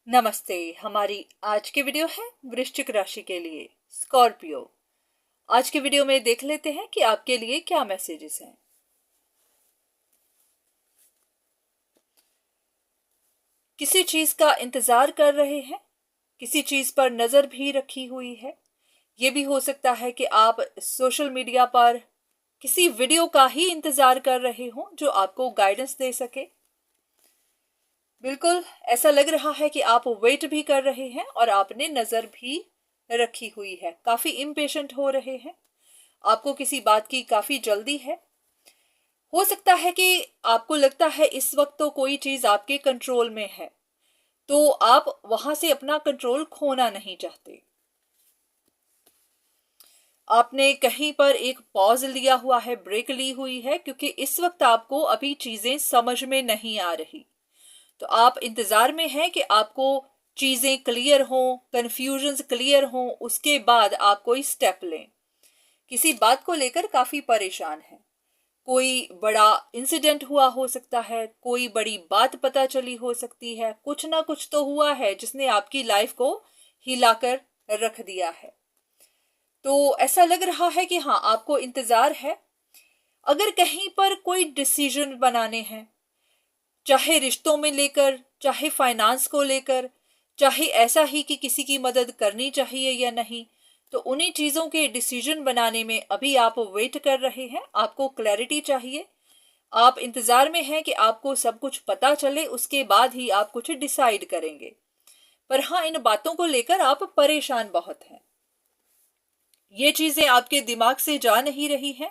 नमस्ते। हमारी आज की वीडियो है वृश्चिक राशि के लिए स्कॉर्पियो। आज के वीडियो में देख लेते हैं कि आपके लिए क्या मैसेजेस हैं। किसी चीज का इंतजार कर रहे हैं, किसी चीज पर नजर भी रखी हुई है। ये भी हो सकता है कि आप सोशल मीडिया पर किसी वीडियो का ही इंतजार कर रहे हो जो आपको गाइडेंस दे सके। बिल्कुल ऐसा लग रहा है कि आप वेट भी कर रहे हैं और आपने नजर भी रखी हुई है। काफी इम्पेशेंट हो रहे हैं, आपको किसी बात की काफी जल्दी है। हो सकता है कि आपको लगता है इस वक्त तो कोई चीज आपके कंट्रोल में है, तो आप वहां से अपना कंट्रोल खोना नहीं चाहते। आपने कहीं पर एक पॉज लिया हुआ है, ब्रेक ली हुई है, क्योंकि इस वक्त आपको अभी चीजें समझ में नहीं आ रही। तो आप इंतजार में हैं कि आपको चीजें क्लियर हों, कंफ्यूजन्स क्लियर हों, उसके बाद आप कोई स्टेप लें। किसी बात को लेकर काफी परेशान हैं। कोई बड़ा इंसिडेंट हुआ हो सकता है, कोई बड़ी बात पता चली हो सकती है, कुछ ना कुछ तो हुआ है जिसने आपकी लाइफ को हिलाकर रख दिया है। तो ऐसा लग रहा है कि हाँ, आपको इंतजार है। अगर कहीं पर कोई डिसीजन बनाने हैं, चाहे रिश्तों में लेकर, चाहे फाइनेंस को लेकर, चाहे ऐसा ही कि किसी की मदद करनी चाहिए या नहीं, तो उन्हीं चीजों के डिसीजन बनाने में अभी आप वेट कर रहे हैं। आपको क्लैरिटी चाहिए, आप इंतजार में हैं कि आपको सब कुछ पता चले, उसके बाद ही आप कुछ डिसाइड करेंगे। पर हाँ, इन बातों को लेकर आप परेशान बहुत हैं। ये चीजें आपके दिमाग से जा नहीं रही हैं,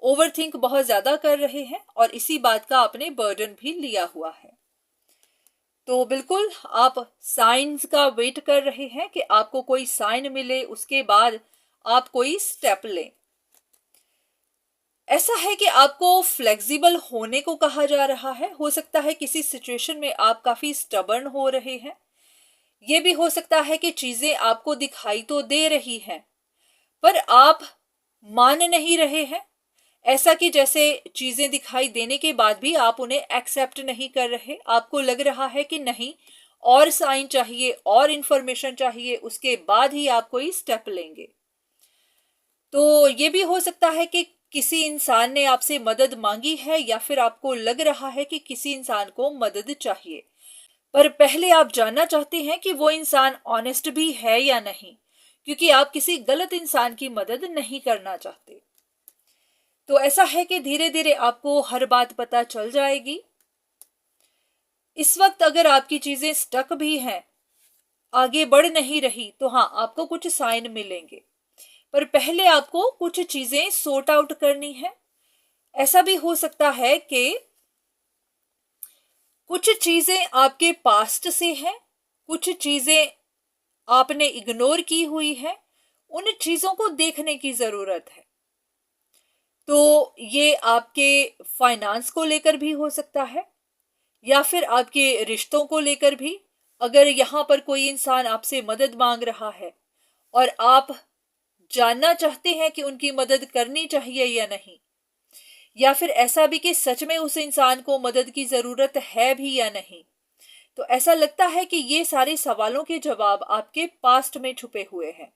ओवर थिंक बहुत ज्यादा कर रहे हैं और इसी बात का आपने बर्डन भी लिया हुआ है। तो बिल्कुल आप साइंस का वेट कर रहे हैं कि आपको कोई साइन मिले, उसके बाद आप कोई स्टेप लें। ऐसा है कि आपको फ्लेक्सिबल होने को कहा जा रहा है। हो सकता है किसी सिचुएशन में आप काफी स्टबर्न हो रहे हैं। ये भी हो सकता है कि चीजें आपको दिखाई तो दे रही हैं, पर आप मान नहीं रहे हैं। ऐसा कि जैसे चीजें दिखाई देने के बाद भी आप उन्हें एक्सेप्ट नहीं कर रहे। आपको लग रहा है कि नहीं, और साइन चाहिए और इंफॉर्मेशन चाहिए, उसके बाद ही आप कोई स्टेप लेंगे। तो ये भी हो सकता है कि किसी इंसान ने आपसे मदद मांगी है, या फिर आपको लग रहा है कि किसी इंसान को मदद चाहिए, पर पहले आप जानना चाहते हैं कि वो इंसान ऑनेस्ट भी है या नहीं, क्योंकि आप किसी गलत इंसान की मदद नहीं करना चाहते। तो ऐसा है कि धीरे धीरे आपको हर बात पता चल जाएगी। इस वक्त अगर आपकी चीजें स्टक भी हैं, आगे बढ़ नहीं रही, तो हाँ, आपको कुछ साइन मिलेंगे, पर पहले आपको कुछ चीजें सॉर्ट आउट करनी है। ऐसा भी हो सकता है कि कुछ चीजें आपके पास्ट से हैं, कुछ चीजें आपने इग्नोर की हुई है, उन चीजों को देखने की जरूरत है। तो ये आपके फाइनेंस को लेकर भी हो सकता है, या फिर आपके रिश्तों को लेकर भी। अगर यहाँ पर कोई इंसान आपसे मदद मांग रहा है और आप जानना चाहते हैं कि उनकी मदद करनी चाहिए या नहीं, या फिर ऐसा भी कि सच में उस इंसान को मदद की जरूरत है भी या नहीं, तो ऐसा लगता है कि ये सारे सवालों के जवाब आपके पास्ट में छुपे हुए हैं।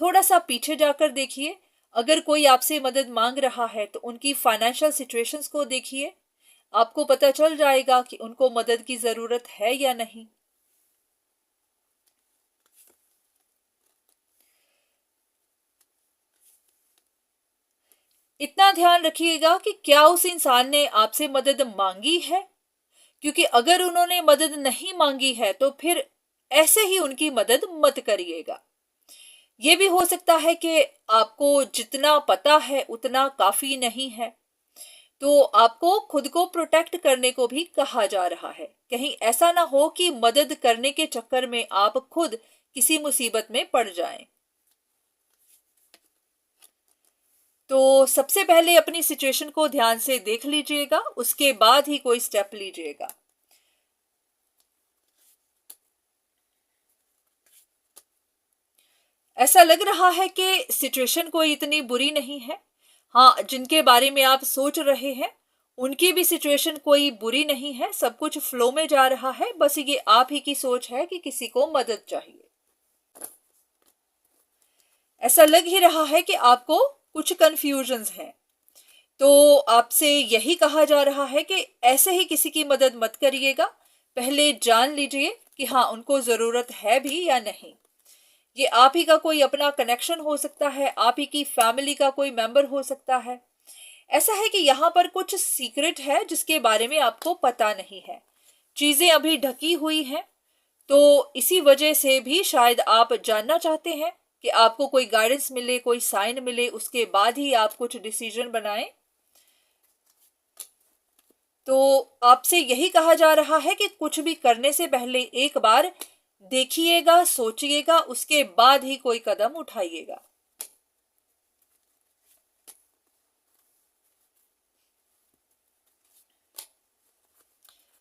थोड़ा सा पीछे जाकर देखिए। अगर कोई आपसे मदद मांग रहा है तो उनकी फाइनेंशियल सिचुएशंस को देखिए, आपको पता चल जाएगा कि उनको मदद की जरूरत है या नहीं। इतना ध्यान रखिएगा कि क्या उस इंसान ने आपसे मदद मांगी है, क्योंकि अगर उन्होंने मदद नहीं मांगी है तो फिर ऐसे ही उनकी मदद मत करिएगा। ये भी हो सकता है कि आपको जितना पता है उतना काफी नहीं है, तो आपको खुद को प्रोटेक्ट करने को भी कहा जा रहा है। कहीं ऐसा ना हो कि मदद करने के चक्कर में आप खुद किसी मुसीबत में पड़ जाएं। तो सबसे पहले अपनी सिचुएशन को ध्यान से देख लीजिएगा, उसके बाद ही कोई स्टेप लीजिएगा। ऐसा लग रहा है कि सिचुएशन कोई इतनी बुरी नहीं है। हाँ, जिनके बारे में आप सोच रहे हैं उनकी भी सिचुएशन कोई बुरी नहीं है, सब कुछ फ्लो में जा रहा है, बस ये आप ही की सोच है कि किसी को मदद चाहिए। ऐसा लग ही रहा है कि आपको कुछ कंफ्यूजन्स हैं, तो आपसे यही कहा जा रहा है कि ऐसे ही किसी की मदद मत करिएगा, पहले जान लीजिए कि हाँ उनको जरूरत है भी या नहीं। ये आप ही का कोई अपना कनेक्शन हो सकता है, आप ही की फैमिली का कोई मेंबर हो सकता है। ऐसा है कि यहाँ पर कुछ सीक्रेट है जिसके बारे में आपको पता नहीं है, चीजें अभी ढकी हुई हैं, तो इसी वजह से भी शायद आप जानना चाहते हैं कि आपको कोई गाइडेंस मिले, कोई साइन मिले, उसके बाद ही आप कुछ डिसीजन बनाएं। तो आपसे यही कहा जा रहा है कि कुछ भी करने से पहले एक बार देखिएगा, सोचिएगा, उसके बाद ही कोई कदम उठाइएगा।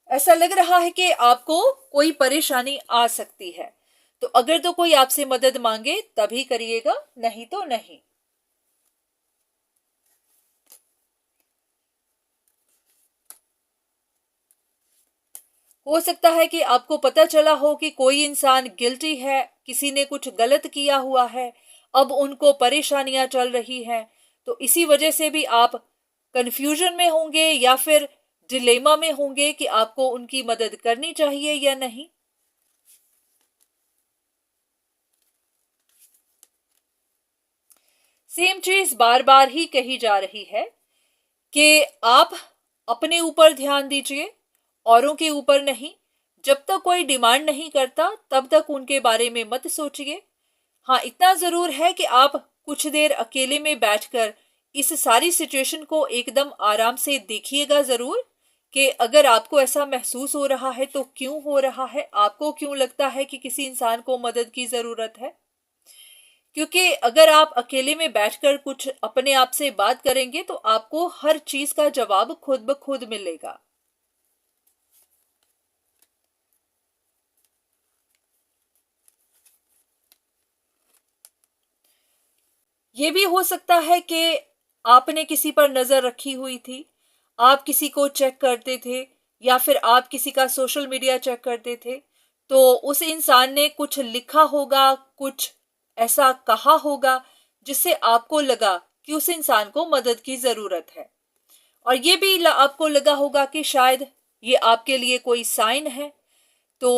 ऐसा लग रहा है कि आपको कोई परेशानी आ सकती है, तो अगर तो कोई आपसे मदद मांगे तभी करिएगा, नहीं तो नहीं। हो सकता है कि आपको पता चला हो कि कोई इंसान गिल्टी है, किसी ने कुछ गलत किया हुआ है, अब उनको परेशानियां चल रही हैं, तो इसी वजह से भी आप कंफ्यूजन में होंगे या फिर डिलेमा में होंगे कि आपको उनकी मदद करनी चाहिए या नहीं। सेम चीज बार बार ही कही जा रही है कि आप अपने ऊपर ध्यान दीजिए, औरों के ऊपर नहीं। जब तक कोई डिमांड नहीं करता तब तक उनके बारे में मत सोचिए। हाँ, इतना जरूर है कि आप कुछ देर अकेले में बैठकर इस सारी सिचुएशन को एकदम आराम से देखिएगा जरूर, कि अगर आपको ऐसा महसूस हो रहा है तो क्यों हो रहा है, आपको क्यों लगता है कि किसी इंसान को मदद की जरूरत है। क्योंकि अगर आप अकेले में बैठकर कुछ अपने आप से बात करेंगे तो आपको हर चीज का जवाब खुद ब खुद मिलेगा। ये भी हो सकता है कि आपने किसी पर नजर रखी हुई थी, आप किसी को चेक करते थे या फिर आप किसी का सोशल मीडिया चेक करते थे, तो उस इंसान ने कुछ लिखा होगा, कुछ ऐसा कहा होगा जिससे आपको लगा कि उस इंसान को मदद की जरूरत है। और ये भी आपको लगा होगा कि शायद ये आपके लिए कोई साइन है। तो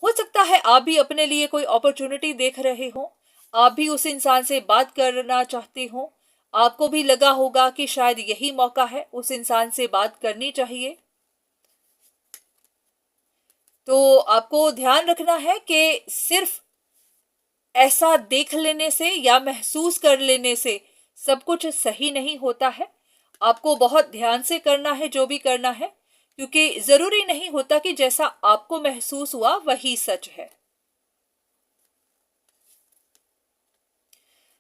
हो सकता है आप भी अपने लिए कोई अपॉर्चुनिटी देख रहे हो, आप भी उस इंसान से बात करना चाहते हो, आपको भी लगा होगा कि शायद यही मौका है, उस इंसान से बात करनी चाहिए। तो आपको ध्यान रखना है कि सिर्फ ऐसा देख लेने से या महसूस कर लेने से सब कुछ सही नहीं होता है। आपको बहुत ध्यान से करना है जो भी करना है, क्योंकि जरूरी नहीं होता कि जैसा आपको महसूस हुआ वही सच है।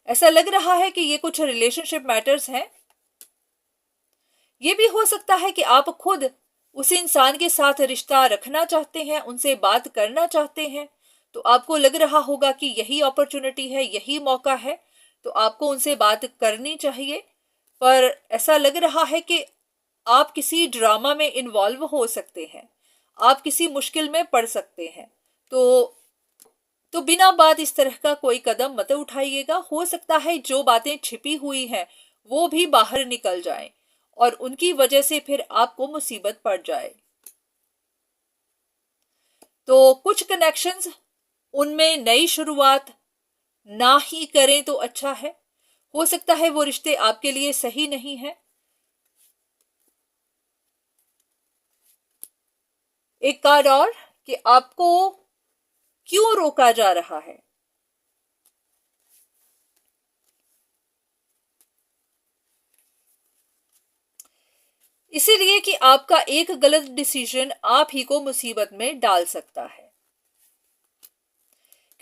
ऐसा लग रहा है कि ये कुछ रिलेशनशिप मैटर्स हैं। ये भी हो सकता है कि आप खुद उस इंसान के साथ रिश्ता रखना चाहते हैं, उनसे बात करना चाहते हैं, तो आपको लग रहा होगा कि यही अपॉर्चुनिटी है, यही मौका है, तो आपको उनसे बात करनी चाहिए। पर ऐसा लग रहा है कि आप किसी ड्रामा में इन्वॉल्व हो सकते हैं, आप किसी मुश्किल में पड़ सकते हैं। तो बिना बात इस तरह का कोई कदम मत उठाइएगा। हो सकता है जो बातें छिपी हुई हैं वो भी बाहर निकल जाएं और उनकी वजह से फिर आपको मुसीबत पड़ जाए। तो कुछ कनेक्शंस, उनमें नई शुरुआत ना ही करें तो अच्छा है। हो सकता है वो रिश्ते आपके लिए सही नहीं है। एक कार्ड और, कि आपको क्यों रोका जा रहा है। इसीलिए कि आपका एक गलत डिसीजन आप ही को मुसीबत में डाल सकता है,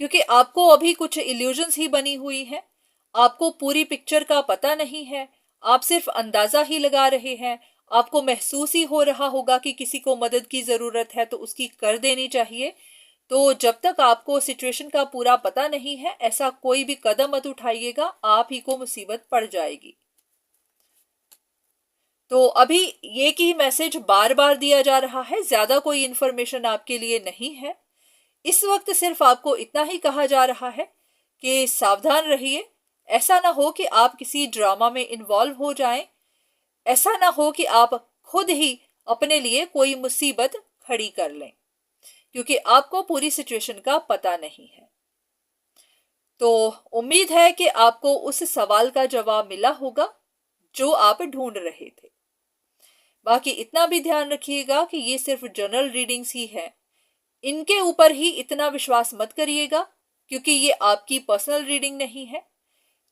क्योंकि आपको अभी कुछ इल्यूजन्स ही बनी हुई है, आपको पूरी पिक्चर का पता नहीं है, आप सिर्फ अंदाजा ही लगा रहे हैं। आपको महसूस ही हो रहा होगा कि किसी को मदद की जरूरत है तो उसकी कर देनी चाहिए। तो जब तक आपको सिचुएशन का पूरा पता नहीं है, ऐसा कोई भी कदम मत उठाइएगा, आप ही को मुसीबत पड़ जाएगी। तो अभी एक ही मैसेज बार बार दिया जा रहा है, ज्यादा कोई इंफॉर्मेशन आपके लिए नहीं है। इस वक्त सिर्फ आपको इतना ही कहा जा रहा है कि सावधान रहिए, ऐसा ना हो कि आप किसी ड्रामा में इन्वॉल्व हो जाएं, ऐसा ना हो कि आप खुद ही अपने लिए कोई मुसीबत खड़ी कर लें, क्योंकि आपको पूरी सिचुएशन का पता नहीं है। तो उम्मीद है कि आपको उस सवाल का जवाब मिला होगा जो आप ढूंढ रहे थे। बाकी इतना भी ध्यान रखिएगा कि ये सिर्फ जनरल रीडिंग्स ही है, इनके ऊपर ही इतना विश्वास मत करिएगा, क्योंकि ये आपकी पर्सनल रीडिंग नहीं है।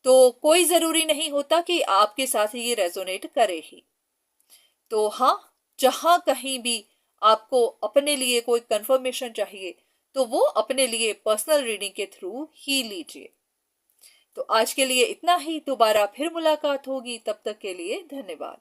तो कोई जरूरी नहीं होता कि आपके साथ ये रेजोनेट करे ही। तो हाँ, जहां कहीं भी आपको अपने लिए कोई कंफर्मेशन चाहिए तो वो अपने लिए पर्सनल रीडिंग के थ्रू ही लीजिए। तो आज के लिए इतना ही, दोबारा फिर मुलाकात होगी, तब तक के लिए धन्यवाद।